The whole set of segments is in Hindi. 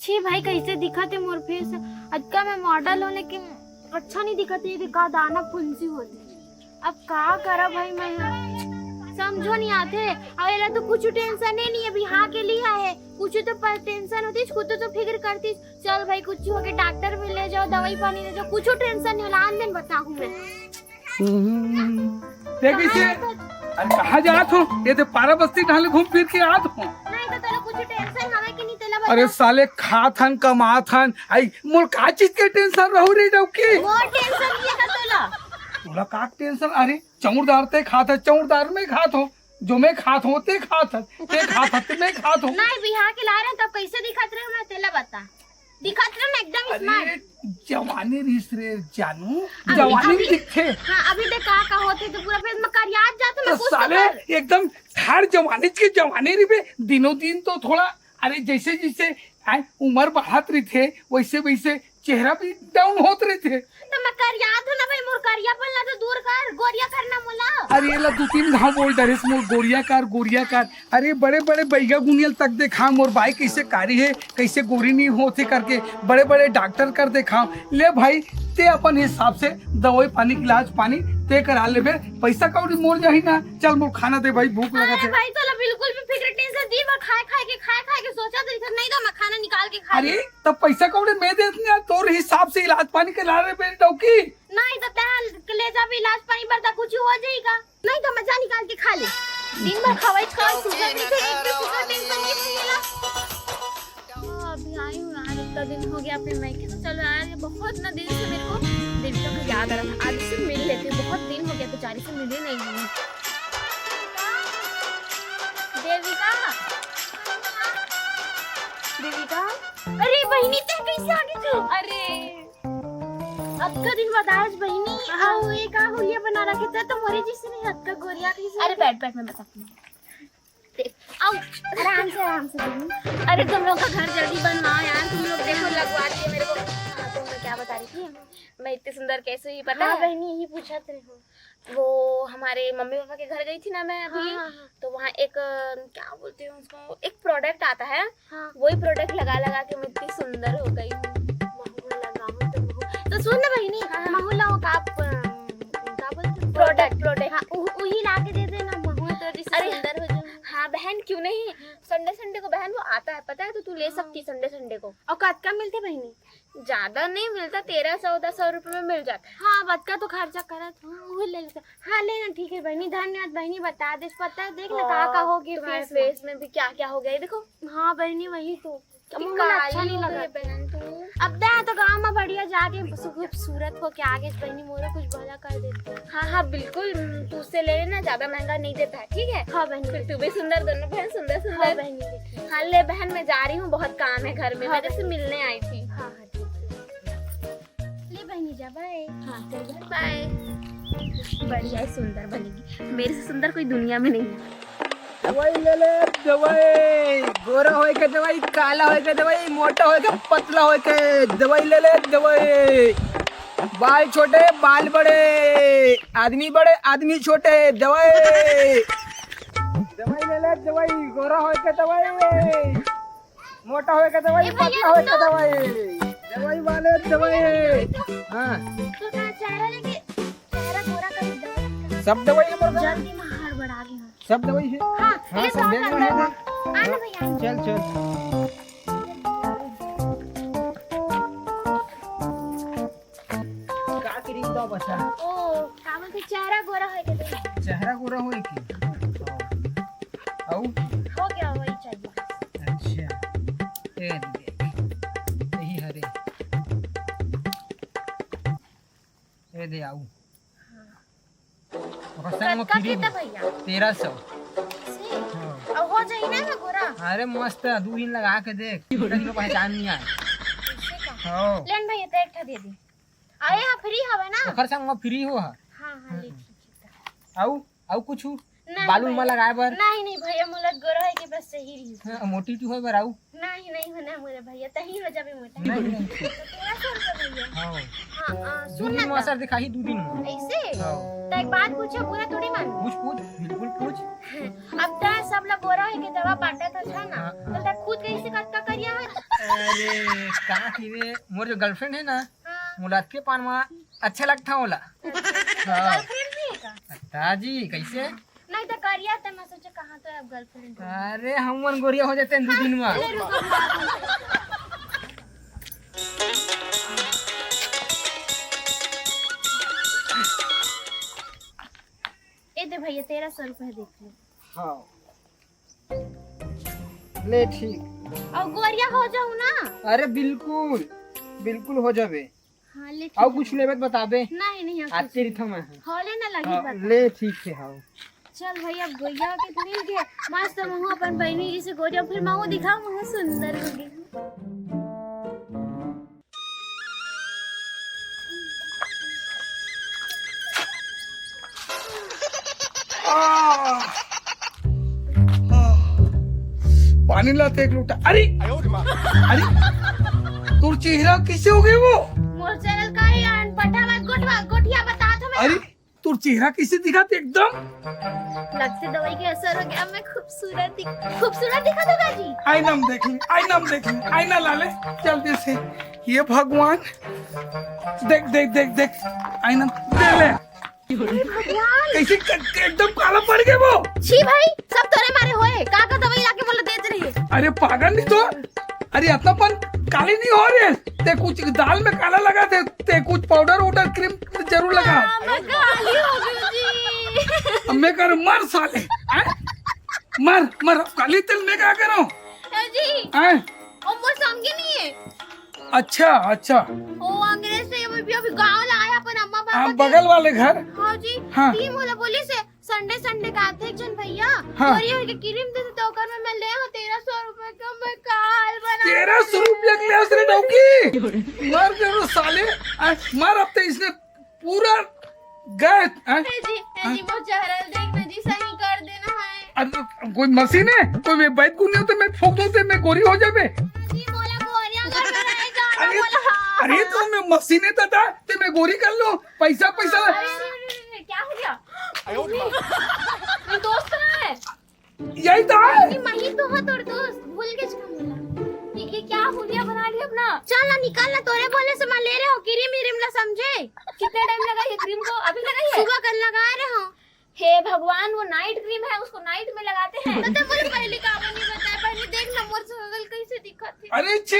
छी भाई कैसे दिखा थे मोर फेस अजका मैं मॉडल हो लेकिन अच्छा नहीं दिखा थे दिखा दाना फुंसी होती। अब का करा भाई मैं समझो नहीं आते अवेला तो कुछ टेंशन ही नहीं अभी हाँ के लिए है कुछ तो पर टेंशन होती खुद तो फिक्र करती चल भाई कुछ हो गया डॉक्टर में ले जाओ दवाई पानी ले जाओ कुछ टेंशन नहीं होला आन दिन बताऊं मैं अरे कहाँ जात हो ये तो पारा बस्ती ढाले घूम फिर के आत हो नहीं तो तेरा कुछ टेंशन हवे कि नहीं तेला बता अरे साले खात हन कमात हन आई मोर का चीज के टेंशन रहू रे डौकी मोर टेंशन ये का तेला तोला का टेंशन अरे चौड़दार ते खात है चौड़दार में खात हो जो मैं खात हो ते खात है ते खात है ते मैं खात हो नहीं बिहार के ला रहे तब कैसे दिखत रहे मैं तेला बता दिखत रहे मैं एकदम स्मार्ट जवानी रिस रे जानू जवानी में दिखे हां अभी देख का होते तो पूरा फेस में करियात जाते मैं तो साले एकदम हर जवानी के जवानी री पे दिनों दिन तो थोड़ा अरे जैसे जैसे उम्र बढ़त रही थे वैसे वैसे चेहरा भी डाउन होत रहे थे तो मैं करियात हूं ना भाई मोर करिया पलना तो दूर कर गोरिया करना मोला अरे ये ला दो तीन घाव बोल डरे मोर गोरिया कार अरे बड़े बड़े बैगा गुनियल तक देखा मोर भाई कैसे कारी है कैसे गोरी नहीं होते करके बड़े बड़े डॉक्टर कर देखा ले भाई ते अपन हिसाब से दवाई पानी इलाज पानी ते करा ले पैसा कौड़ी मोर जाही ना चल मोर खाना दे भाई भूख लगा थे भाई चलो बिल्कुल भी फिक्र टेंशन दी मैं खाए के सोचा तो नहीं तो मैं खाना निकाल के खा अरे तब पैसा कौड़ी मैं दे दूंगा तोर हिसाब से इलाज पानी करा रहे बेटी डौकी नहीं तो तहल ले जा भी इलाज पानी बरता कुछ हो जाएगा नहीं तो मजा निकाल के खा ले दिन भर खवाई सुगर नहीं थे एक भी फिक्र टेंशन नहीं मिला अभी आई हूँ यार इतना दिन हो गया अपने मायके तो चलो यार ये बहुत ना दिन से मेरे को देविका को याद आ रहा था आज से मिल लेते बहुत दिन हो गया बेचारी से मिले नहीं हूँ देविका देविका अरे बहनी ते कैसे आ गई तू अरे अब का दिन बाद आज बहनी हाँ ये का हुलिया बना रखे थे तो मोरी जी से नहीं हद का गोरिया कैसे अरे बैठ मैं बताती हूँ आओ आराम से अरे तुम लोग का घर जल्दी बनवाओ यार तुम लोग देखो लगवा के मेरे को तो मैं क्या बता रही थी मैं इतने सुंदर कैसे ही पता है बहनी यही पूछा थे वो हमारे मम्मी पापा के घर गई थी ना मैं अभी तो वहाँ एक क्या बोलते हैं उसको एक प्रोडक्ट आता है वही प्रोडक्ट लगा लगा के मैं इतनी सुंदर हो गई तो सुन ना बहनी महू लाओ का क्या बोलते प्रोडक्ट हाँ वही ला के दे देना महू तो सुंदर हो जाए हाँ बहन क्यों नहीं संडे को बहन वो आता है पता है तो तू ले सकती संडे को और कद का मिलते बहनी ज्यादा नहीं मिलता 1300-1400 रुपए में मिल जाता है हाँ बद का तो खर्चा करा वो ले लेता हाँ लेना ठीक है बहनी धन्यवाद बहनी बता दे पता है देख ना कहाँ हो गया फेस में भी क्या क्या हो गया देखो हाँ बहनी वही तो अच्छा नहीं लगा बहन तू अब दे तो गाँव में बढ़िया जाके खूबसूरत हो के आगे बहनी मोरा कुछ भला कर देते हाँ बिल्कुल तू उससे ले लेना ज्यादा महंगा नहीं देता है ठीक है हाँ बहनी फिर तू भी सुंदर दोनों बहन सुंदर हाँ, बहनी हाँ ले बहन मैं जा रही हूँ बहुत काम है घर में मैं जैसे मिलने आई थी हाँ ले बहनी जा बाय हाँ बाय बढ़िया सुंदर बनेगी मेरे से सुंदर कोई दुनिया में नहीं है दवाई ले ले दवाई गोरा होए के दवाई काला होए के दवाई मोटा होए के पतला होए के दवाई ले ले दवाई बाल छोटे बाल बड़े आदमी छोटे दवाई ले ले दवाई गोरा होए के दवाई मोटा होए के दवाई पतला होए के दवाई वाले दवाई हाँ तो चेहरा लेके चेहरा गोरा कर दवाई सब दवाई है जल्दी में हार बढ़ा गई सब दवाई है हाँ सब देख लो आना भैया चल का क्रीम दो बच्चा ओ कामन के चेहरा गोरा होए के चेहरा गोरा होए की आओ हो गया वही चाहिए अच्छा ये देख यही हरे ये दे आओ संग फ्री 1300 अब हो जाए ना मैं गोरा अरे मस्त है 2 दिन लगा के देख किसी को पहचान नहीं आए हां लेन भाई तो एकठा दे दे आए हां फ्री हवे ना ओकर संग में फ्री हो हां ले ठीक है आऊ कुछ नहीं बालू भैया। में लगाए बर नहीं भैया मोला गोरा है के बस सही रही। मोटी होय बर आऊ नहीं होना मोरे भैया तही हो जाबे मोटा। नहीं तो 1300 रुपए भैया। हां हाँ दो सुन दिन में ना असर दिखाई 2 दिन में ऐसे हां तो एक बात पूछो पूरा थोड़ी मान। पूछ बिल्कुल पूछ। अब तो सब लोग गोरा है के दवा बांटा था ना तो ता खुद कैसे का करिया है। अरे का रे मोर जो गर्लफ्रेंड है ना हाँ। मुलाद के पान में अच्छा लगता होला। हां गर्लफ्रेंड भी है का? ताजी कैसे नहीं तो करिया तो मैं सोचे कहाँ तो अब गर्लफ्रेंड है। अरे हमन गोरिया हो जाते हैं 2 दिन में। ले रुको ए दे भैया 1300 रुपए देख लो। हाँ ले ठीक। और गोरिया हो जाऊ ना। अरे बिल्कुल हो जाबे। हाँ ले और कुछ लेबे तो बताबे। नहीं आज तेरी थम है। हॉले ना लगी हाँ, बात। ले ठीक है। हाँ चल भैया गोरिया के मिल गए मस्त महू अपन बहनी जी से गोरिया फिर महू दिखाओ महू सुंदर होगी। पानी लाते एक लोटा। अरे तोर चेहरा कैसे हो गए वो? मोर चैनल का ही पटा मत गोठिया बता दो मैं। अरे तोर चेहरा कैसे दिखा थे एकदम? लगते दवाई के असर हो गया मैं खूबसूरत दिखा दूंगा जी। आईना में देखेंगे आईना ला ले जल्दी से। ये भगवान देख आईना दे ले। भगवान कैसे एकदम काला पड़ गए वो? छी भाई सब तोरे मारे होए का दवाई लाके बोला देते रही। अरे पागल नहीं तो। अरे इतनापन काली नहीं हो रही है। ते कुछ दाल में काला लगा ते कुछ पाउडर क्रीम जरूर लगा। मैं काली हो गई जी। अब मैं कर मर साले मर काली तेल में क्या करो जी ओ मोर समझी नहीं है। अच्छा ओ अंग्रेज से अभी गांव लाया अपन अम्मा बाबा बगल वाले घर। हाँ जी हाँ। ती मोला बोली से संडे का आते एक जन भैया हाँ। और ये के क्रीम दे तो कर में मैं ले हो 1300 रुपए का मैं काल बना 1300 रुपया के लिए उसने डौकी मर गए साले। मर अब तो इसने पूरा गए। जी वो चेहरा देखना जी सही कर देना है। अब कोई मशीन है तो मैं बैठ गुनी हो तो मैं फूक दूं तो मैं गोरी हो जाबे। जी मोला गोरिया कर रहे जाना बोला। अरे तो मैं मशीन है था तो मैं गोरी कर लो पैसा अरे, क्या हो गया मेरे दोस्त कहाँ है? यही था। मही तो है तोर दोस्त भूल के इसका बोला ये क्या हुलिया बना लिया अपना। चल ना निकाल ना तोरे बोले से मैं ले रहे हो क्रीम ना समझे। कितना टाइम लगा ये क्रीम को? अभी लगाई है सुबह कल लगा रहे हो। हे भगवान वो नाइट क्रीम है उसको नाइट में लगाते हैं। तो मुझे पहले काम नहीं बताया पहले देख ना मोर सगल कैसे दिखत है। अरे छी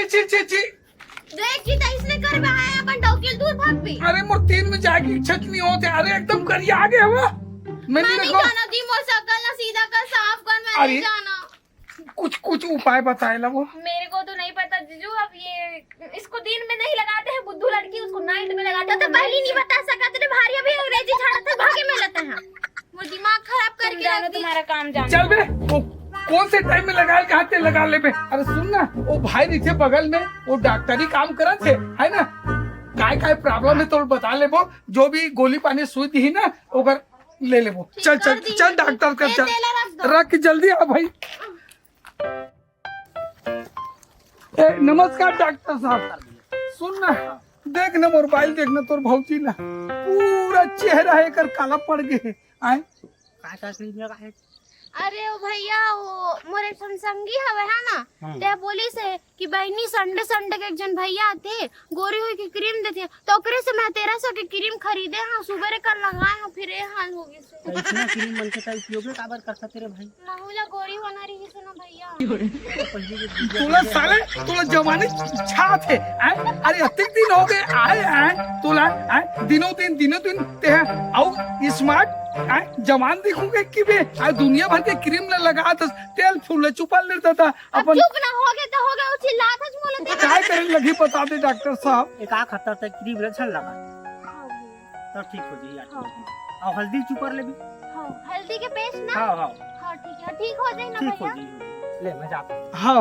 देख की तो इसने कर बहाया अपन डॉक्टर दूर भाग पे। अरे मोर 3 में जाके इच्छा नहीं होते। अरे एकदम करिए आगे हवा मैं नहीं जाना जी मोर सकल ना सीधा कर साफ कर मैं नहीं जाना। कुछ उपाय बताए ला वो। मेरे को तो नहीं पता जीजू। अब ये इसको दिन में नहीं लगाते हैं बुद्धू लड़की उसको नाइट में लगाते हैं। तो पहले नहीं बता सका तेरे भारी अभी अंग्रेजी झाड़ा था भागे में लेते हैं। वो दिमाग खराब करके रख दी। तुम्हारा काम जानो। चल बे वो कौन से टाइम में लगा कहते लगा ले बे। अरे सुन ना वो भाई नहीं थे बगल में वो डॉक्टरी काम करत थे है ना। काय प्रॉब्लम है तो बता ले वो जो भी गोली पानी सुई दी ना ओकर ले ले वो। चल डॉक्टर कर चल रख जल्दी आ भाई। नमस्कार डॉक्टर साहब। सुन ना देख ना मोबाइल देखना तोर भौजी ना पूरा चेहरा है कर काला पड़ गए आए। का क्रीम लगा है? अरे ओ भैया वो मोरे संगी हवे है ना ते बोली से कि बहनी संडे के एक जन भैया थे गोरी हुई की क्रीम देते तो ओकरे से मैं 1300 की क्रीम खरीदे हां सुबह कल लगाए हां फिर ये हाल हो गई से। इतना क्रीम मन के का उपयोग काबर करता तेरे भाई? माहौला गोरी होना रही से ना भैया। तोला साले तोला जवानी छा थे अरे अतिक दिन हो गए आए तोला दिनों दिन ते आओ स्मार्ट जवान दिखोगे कि बे दुनिया भर के क्रीम न लगा था तेल फूल छुपल लेता था अपन। चुप ना हो गए तो हो गए चिल्ला था बोले थे काय करे लगी बता दे डॉक्टर साहब। एक आ खतर तक क्रीम रछन लगा तो ठीक हो जाई यार। और हल्दी चुपर ले भी। हां हल्दी के पेस्ट ना। हां ठीक है ठीक हो जाए ना ठीक हो भैया। जाई ले मैं जाता हूं। हाँ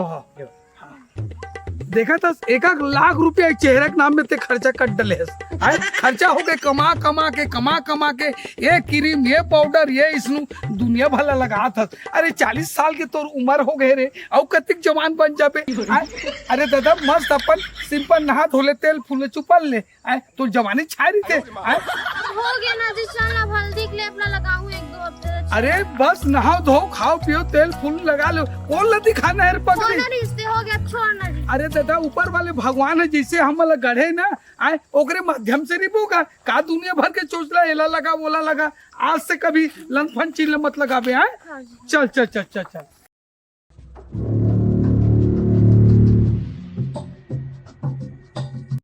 देखा था 1,00,000 रुपया चेहरे के नाम में ते खर्चा कर डले है। खर्चा हो गए कमा कमा के ये क्रीम ये पाउडर ये इसनु दुनिया भला लगा था। अरे 40 साल के तोर उम्र हो गए रे और कतिक जवान बन जाबे। अरे दादा मस्त अपन सिंपल नहा धोले तेल फूल चुपल ले तो जवानी छा रही थे। हो गया ना जी, चल अब हल्दी के लिए अपना लगाऊं 1-2 हफ्ते। अरे बस नहाओ धो खाओ पियो तेल फूल लगा लो। कौन लदी खाना है पकड़ी? हो गया छोड़ना जी। अरे दादा ऊपर वाले भगवान है जैसे हम वाला गढ़े ना ओकरे माध्यम से नहीं होगा का दुनिया भर के चोचला एला लगा बोला लगा। आज से कभी लंफन चिल्ल मत लगाबे। चल चल चल चल चल।